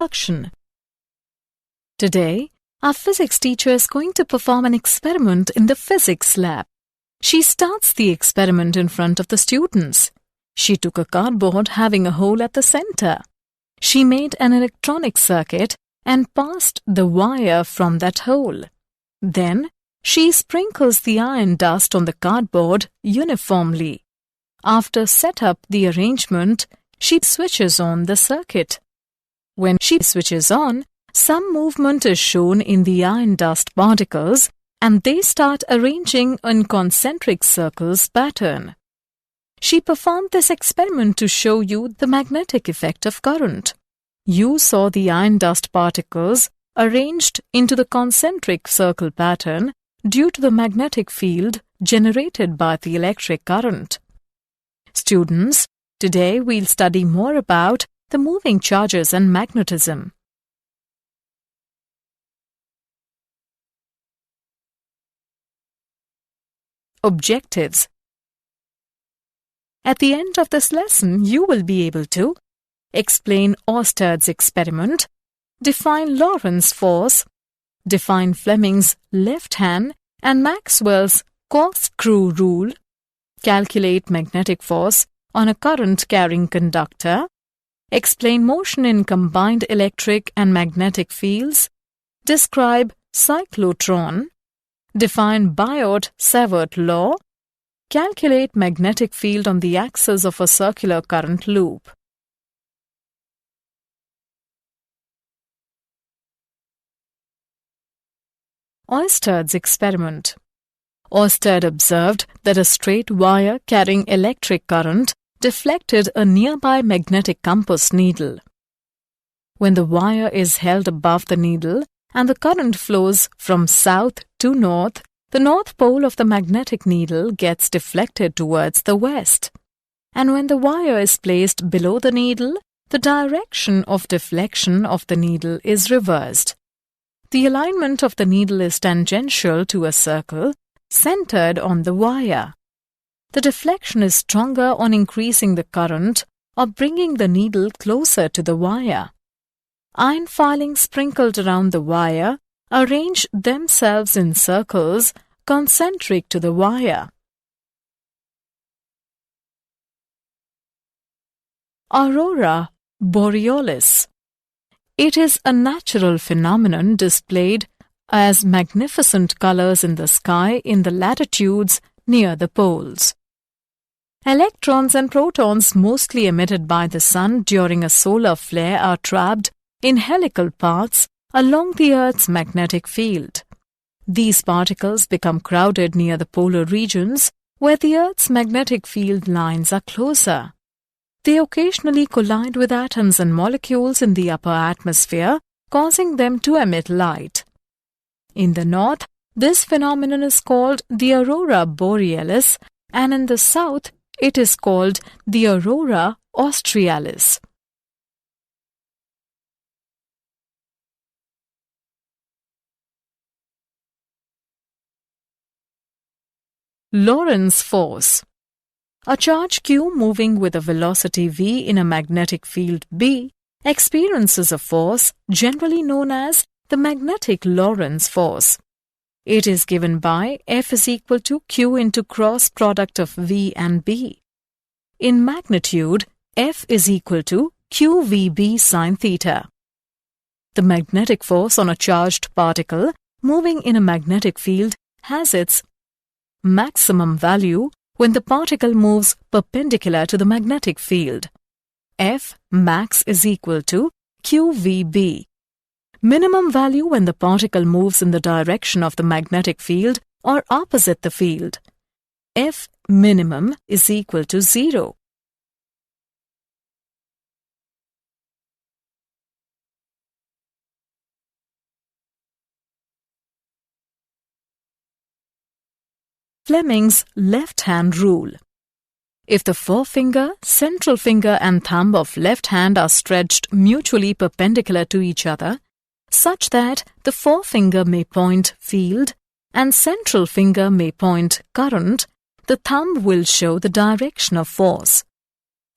introduction. Today, our physics teacher is going to perform an experiment in the physics lab. She starts the experiment in front of the students. She took a cardboard having a hole at the center. She made an electronic circuit and passed the wire from that hole. Then, she sprinkles the iron dust on the cardboard uniformly. After set up the arrangement, she switches on the circuit. When she switches on, some movement is shown in the iron dust particles and they start arranging in concentric circles pattern. She performed this experiment to show you the magnetic effect of current. You saw the iron dust particles arranged into the concentric circle pattern due to the magnetic field generated by the electric current. Students, today we'll study more about the moving charges and magnetism. Objectives. At the end of this lesson, you will be able to explain Oersted's experiment, define Lorentz force, define Fleming's left hand and Maxwell's corkscrew rule, calculate magnetic force on a current-carrying conductor, explain motion in combined electric and magnetic fields, describe cyclotron, define Biot-Savart Law, calculate magnetic field on the axis of a circular current loop. Oersted's experiment. Oersted observed that a straight wire carrying electric current deflected a nearby magnetic compass needle. When the wire is held above the needle and the current flows from south to north, the north pole of the magnetic needle gets deflected towards the west. And when the wire is placed below the needle, the direction of deflection of the needle is reversed. The alignment of the needle is tangential to a circle centered on the wire. The deflection is stronger on increasing the current or bringing the needle closer to the wire. Iron filings sprinkled around the wire arrange themselves in circles concentric to the wire. Aurora borealis. It is a natural phenomenon displayed as magnificent colors in the sky in the latitudes near the poles. Electrons and protons mostly emitted by the sun during a solar flare are trapped in helical paths along the Earth's magnetic field. These particles become crowded near the polar regions where the Earth's magnetic field lines are closer. They occasionally collide with atoms and molecules in the upper atmosphere, causing them to emit light. In the north, this phenomenon is called the aurora borealis, and in the south, it is called the aurora australis. Lorentz force. A charge Q moving with a velocity v in a magnetic field B experiences a force generally known as the magnetic Lorentz force. It is given by F is equal to Q into cross product of V and B. In magnitude, F is equal to QVB sin theta. The magnetic force on a charged particle moving in a magnetic field has its maximum value when the particle moves perpendicular to the magnetic field. F max is equal to QVB. Minimum value when the particle moves in the direction of the magnetic field or opposite the field. F minimum is equal to 0. Fleming's left-hand rule. If the forefinger, central finger and thumb of left hand are stretched mutually perpendicular to each other, such that the forefinger may point field and central finger may point current, the thumb will show the direction of force.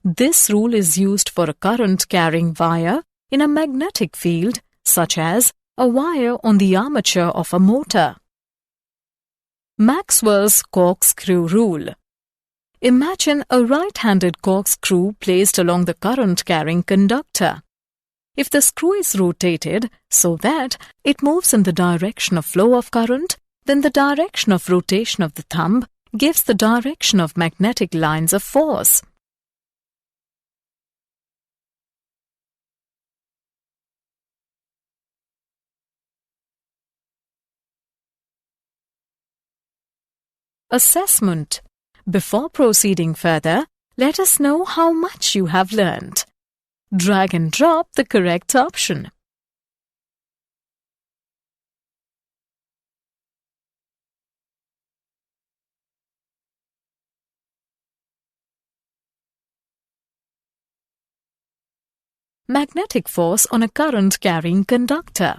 This rule is used for a current-carrying wire in a magnetic field, such as a wire on the armature of a motor. Maxwell's corkscrew rule. Imagine a right-handed corkscrew placed along the current-carrying conductor. If the screw is rotated so that it moves in the direction of flow of current, then the direction of rotation of the thumb gives the direction of magnetic lines of force. Assessment. Before proceeding further, let us know how much you have learned. Drag and drop the correct option. Magnetic force on a current-carrying conductor.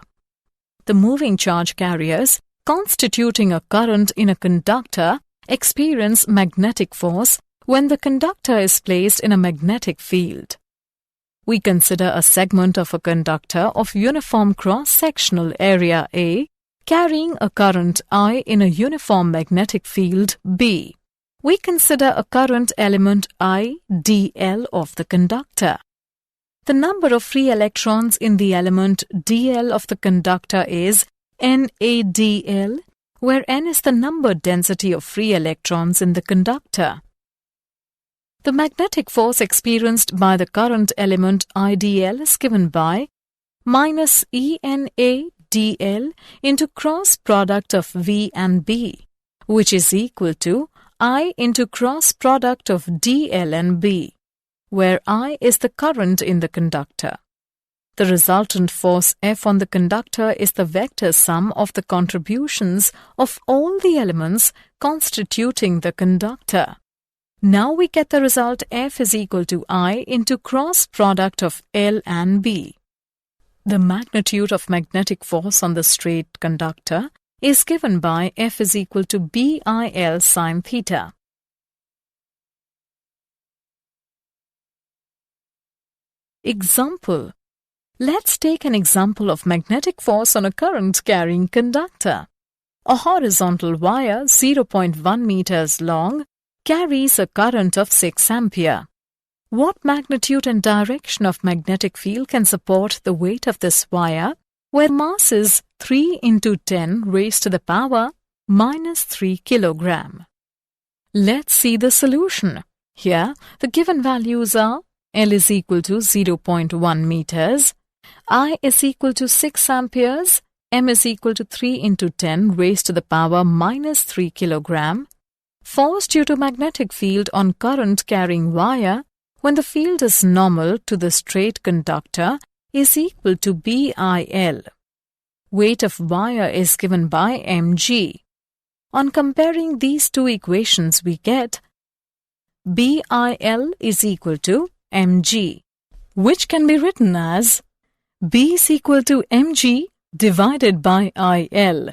The moving charge carriers constituting a current in a conductor experience magnetic force when the conductor is placed in a magnetic field. We consider a segment of a conductor of uniform cross-sectional area A carrying a current I in a uniform magnetic field B. We consider a current element I dl of the conductor. The number of free electrons in the element dl of the conductor is NaDl, where N is the number density of free electrons in the conductor. The magnetic force experienced by the current element IdL is given by minus ENaDl into cross product of V and B, which is equal to I into cross product of dl and B, where I is the current in the conductor. The resultant force F on the conductor is the vector sum of the contributions of all the elements constituting the conductor. Now we get the result F is equal to I into cross product of L and B. The magnitude of magnetic force on the straight conductor is given by F is equal to BIL sin theta. Example. Let's take an example of magnetic force on a current-carrying conductor. A horizontal wire 0.1 meters long carries a current of 6 ampere. What magnitude and direction of magnetic field can support the weight of this wire, where mass is 3 into 10 raised to the power minus 3 kilogram? Let's see the solution. Here, the given values are L is equal to 0.1 meters, I is equal to 6 amperes, M is equal to 3 into 10 raised to the power minus 3 kilogram. Force due to magnetic field on current-carrying wire when the field is normal to the straight conductor is equal to BIL. Weight of wire is given by mg. On comparing these two equations, we get BIL is equal to mg, which can be written as B is equal to mg divided by IL.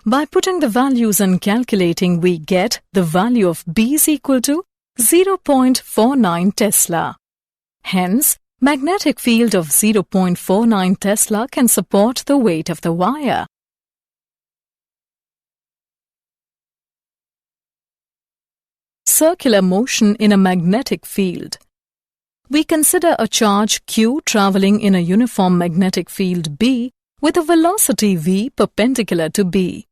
By putting the values and calculating, we get the value of B is equal to 0.49 Tesla. Hence, magnetic field of 0.49 Tesla can support the weight of the wire. Circular motion in a magnetic field. We consider a charge Q traveling in a uniform magnetic field B with a velocity v perpendicular to B.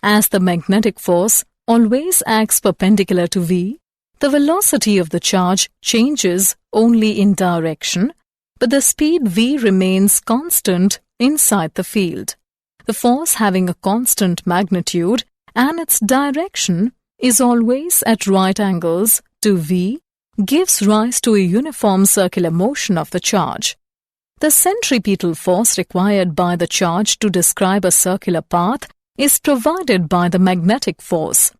As the magnetic force always acts perpendicular to v, the velocity of the charge changes only in direction, but the speed v remains constant inside the field. The force having a constant magnitude and its direction is always at right angles to v gives rise to a uniform circular motion of the charge. The centripetal force required by the charge to describe a circular path is provided by the magnetic force.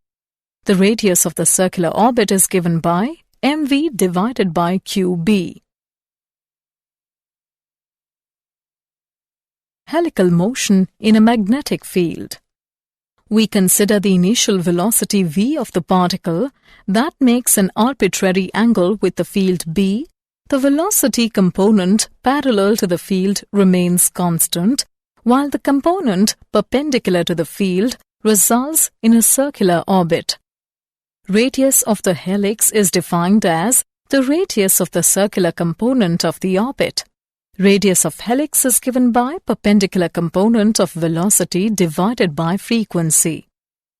The radius of the circular orbit is given by mv divided by qb. Helical motion in a magnetic field. We consider the initial velocity v of the particle that makes an arbitrary angle with the field B The velocity component parallel to the field remains constant, while the component perpendicular to the field results in a circular orbit. Radius of the helix is defined as the radius of the circular component of the orbit. Radius of helix is given by perpendicular component of velocity divided by frequency,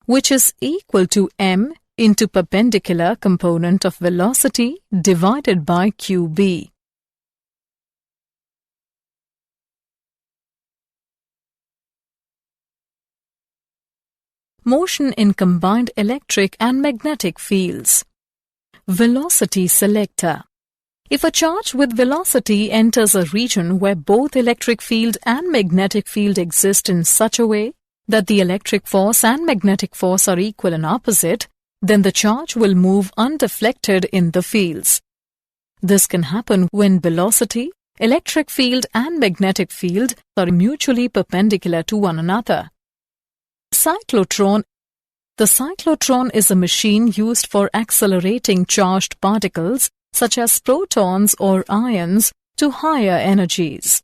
which is equal to m into perpendicular component of velocity divided by qb. Motion in combined electric and magnetic fields. Velocity selector. If a charge with velocity enters a region where both electric field and magnetic field exist in such a way that the electric force and magnetic force are equal and opposite, then the charge will move undeflected in the fields. This can happen when velocity, electric field and magnetic field are mutually perpendicular to one another. Cyclotron. The cyclotron is a machine used for accelerating charged particles such as protons or ions to higher energies.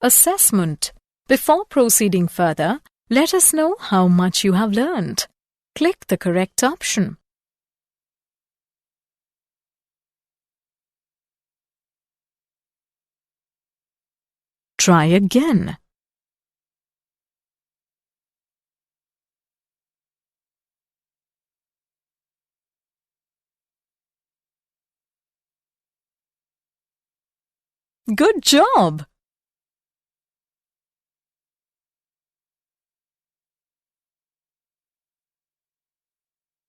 Assessment. Before proceeding further, let us know how much you have learned. Click the correct option. Try again. Good job!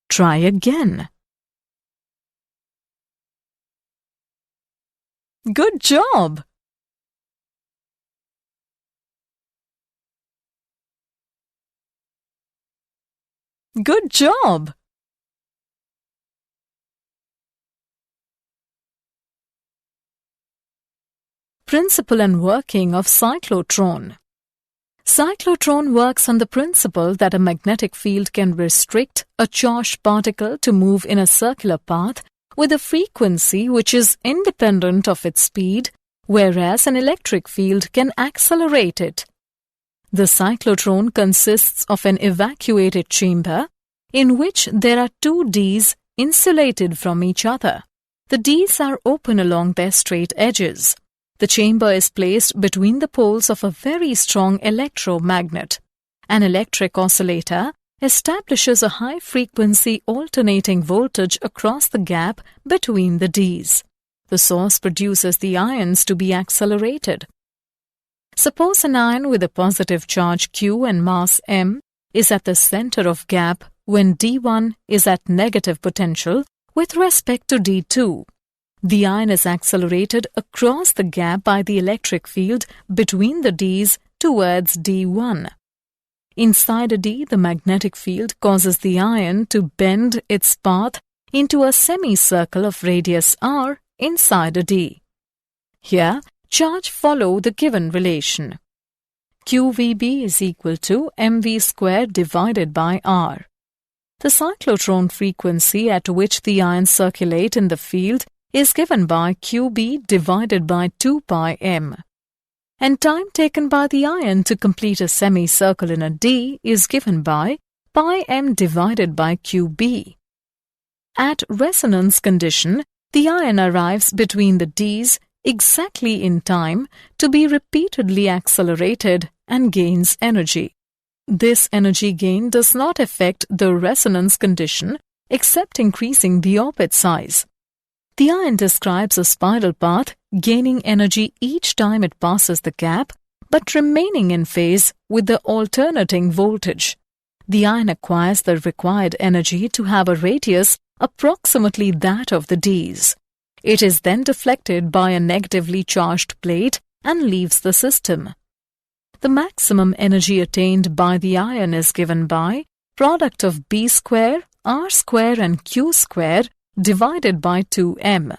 Try again. Good job! Good job! Principle and working of cyclotron. Cyclotron works on the principle that a magnetic field can restrict a charged particle to move in a circular path with a frequency which is independent of its speed, whereas an electric field can accelerate it. The cyclotron consists of an evacuated chamber in which there are two Ds insulated from each other. The Ds are open along their straight edges. The chamber is placed between the poles of a very strong electromagnet. An electric oscillator establishes a high-frequency alternating voltage across the gap between the Ds. The source produces the ions to be accelerated. Suppose an ion with a positive charge Q and mass m is at the center of gap when D1 is at negative potential with respect to D2. The ion is accelerated across the gap by the electric field between the Ds towards D1. Inside a D, the magnetic field causes the ion to bend its path into a semicircle of radius r inside a D. Here, charge follow the given relation. QVB is equal to mv squared divided by r. The cyclotron frequency at which the ions circulate in the field is given by QB divided by 2 pi m. And time taken by the ion to complete a semicircle in a D is given by pi m divided by QB. At resonance condition, the ion arrives between the Ds exactly in time to be repeatedly accelerated and gains energy. This energy gain does not affect the resonance condition except increasing the orbit size. The ion describes a spiral path, gaining energy each time it passes the gap, but remaining in phase with the alternating voltage. The ion acquires the required energy to have a radius approximately that of the Ds. It is then deflected by a negatively charged plate and leaves the system. The maximum energy attained by the ion is given by product of B square, R square and Q square divided by 2m.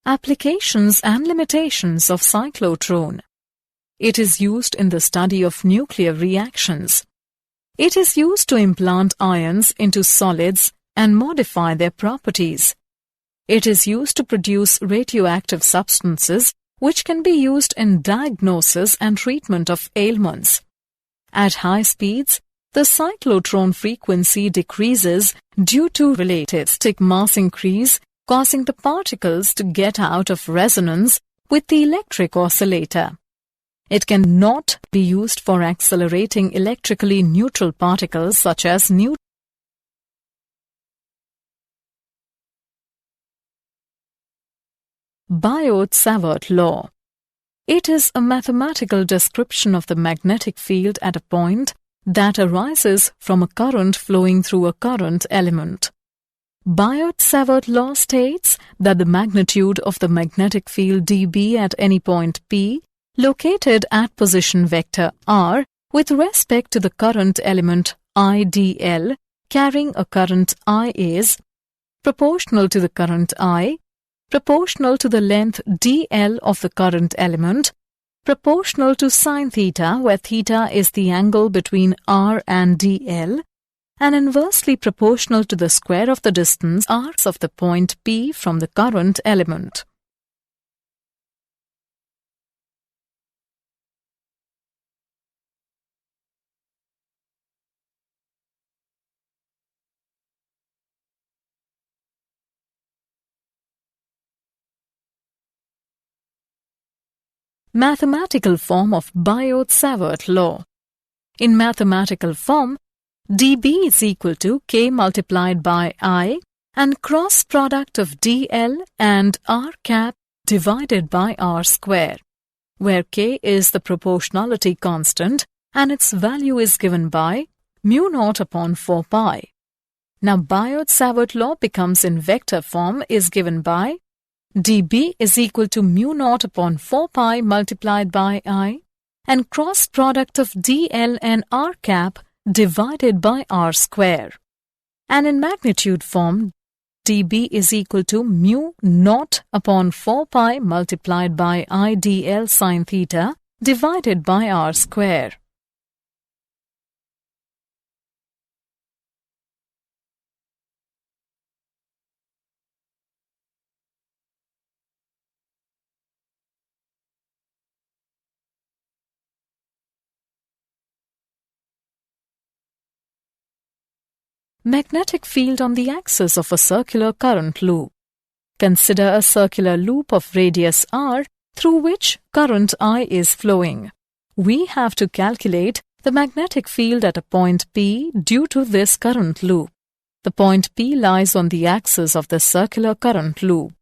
Applications and limitations of cyclotron. It is used in the study of nuclear reactions. It is used to implant ions into solids and modify their properties. It is used to produce radioactive substances which can be used in diagnosis and treatment of ailments. At high speeds, the cyclotron frequency decreases due to relativistic mass increase, causing the particles to get out of resonance with the electric oscillator. It can not be used for accelerating electrically neutral particles such as neutrons. Biot-Savart Law. It is a mathematical description of the magnetic field at a point that arises from a current flowing through a current element. Biot-Savart Law states that the magnitude of the magnetic field dB at any point P located at position vector r with respect to the current element IdL carrying a current I is proportional to the current I, proportional to the length dl of the current element, proportional to sin theta where theta is the angle between r and dl, and inversely proportional to the square of the distance r of the point P from the current element. Mathematical form of Biot-Savart Law. In mathematical form, dB is equal to K multiplied by I and cross product of dl and r cap divided by r square, where K is the proportionality constant and its value is given by mu naught upon 4 pi. Now Biot-Savart Law becomes in vector form is given by dB is equal to mu naught upon 4 pi multiplied by I and cross product of dl and r cap divided by r square. And in magnitude form, dB is equal to mu naught upon 4 pi multiplied by I dl sin theta divided by r square. Magnetic field on the axis of a circular current loop. Consider a circular loop of radius r through which current I is flowing. We have to calculate the magnetic field at a point P due to this current loop. The point P lies on the axis of the circular current loop.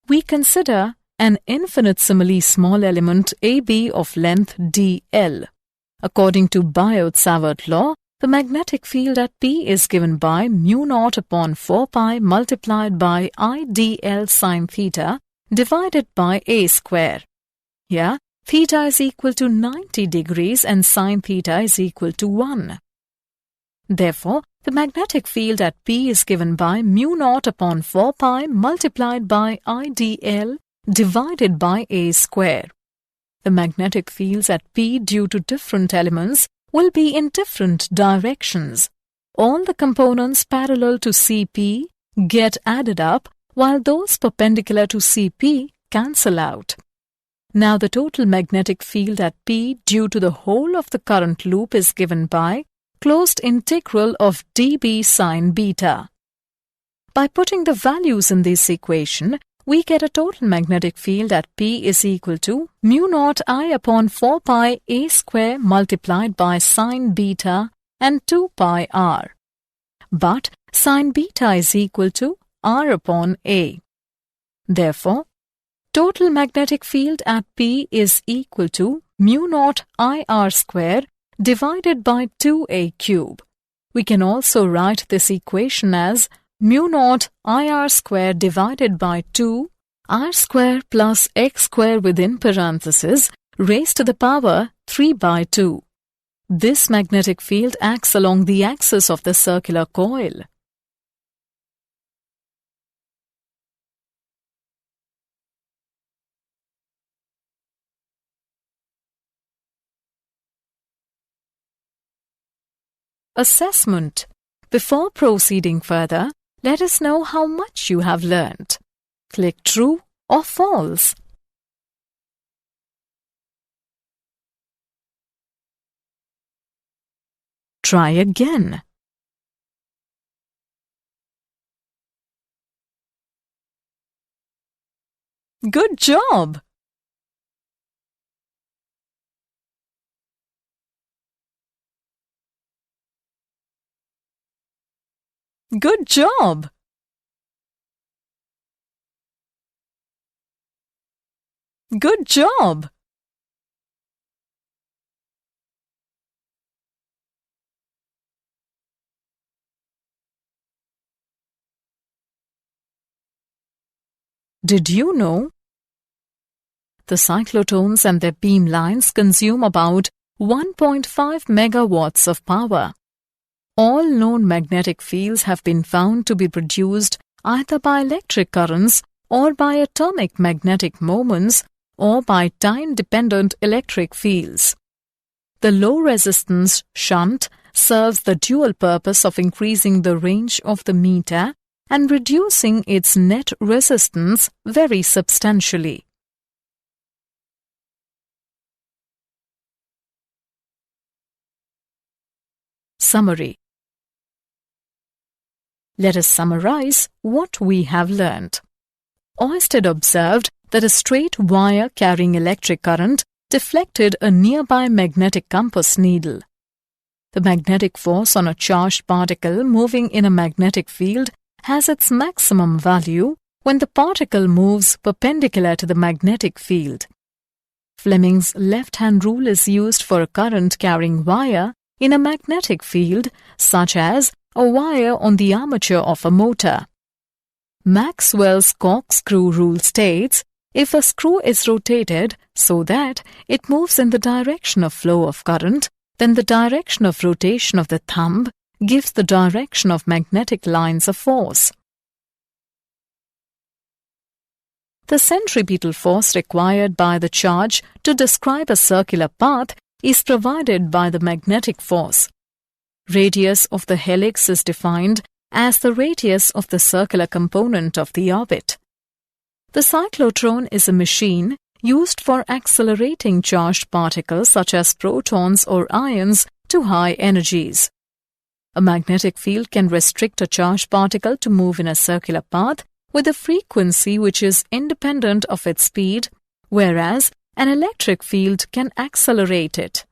We consider an infinitesimally small element AB of length dl. According to Biot-Savart Law, the magnetic field at P is given by mu naught upon 4 pi multiplied by I dl sin theta divided by a square. Here, theta is equal to 90 degrees and sin theta is equal to 1. Therefore, the magnetic field at P is given by mu naught upon 4 pi multiplied by I dl divided by a square. The magnetic fields at P due to different elements will be in different directions. All the components parallel to CP get added up while those perpendicular to CP cancel out. Now the total magnetic field at P due to the whole of the current loop is given by closed integral of dB sin beta. By putting the values in this equation, we get a total magnetic field at P is equal to mu naught I upon 4 pi a square multiplied by sin beta and 2 pi r. But sin beta is equal to r upon a. Therefore, total magnetic field at P is equal to mu naught I r square divided by 2a cube. We can also write this equation as mu naught IR square divided by 2 R square plus X square within parentheses raised to the power 3 by 2. This magnetic field acts along the axis of the circular coil. assessment. Before proceeding further, let us know how much you have learned. Click True or False. Try again. Good job! Good job! Good job! Did you know? The cyclotrons and their beam lines consume about 1.5 megawatts of power. All known magnetic fields have been found to be produced either by electric currents or by atomic magnetic moments or by time-dependent electric fields. The low-resistance shunt serves the dual purpose of increasing the range of the meter and reducing its net resistance very substantially. Summary. Let us summarize what we have learned. Oersted observed that a straight wire carrying electric current deflected a nearby magnetic compass needle. The magnetic force on a charged particle moving in a magnetic field has its maximum value when the particle moves perpendicular to the magnetic field. Fleming's left-hand rule is used for a current-carrying wire in a magnetic field, such as a wire on the armature of a motor. Maxwell's corkscrew rule states, if a screw is rotated so that it moves in the direction of flow of current, then the direction of rotation of the thumb gives the direction of magnetic lines a force. The centripetal force required by the charge to describe a circular path is provided by the magnetic force. Radius of the helix is defined as the radius of the circular component of the orbit. The cyclotron is a machine used for accelerating charged particles such as protons or ions to high energies. A magnetic field can restrict a charged particle to move in a circular path with a frequency which is independent of its speed, whereas an electric field can accelerate it.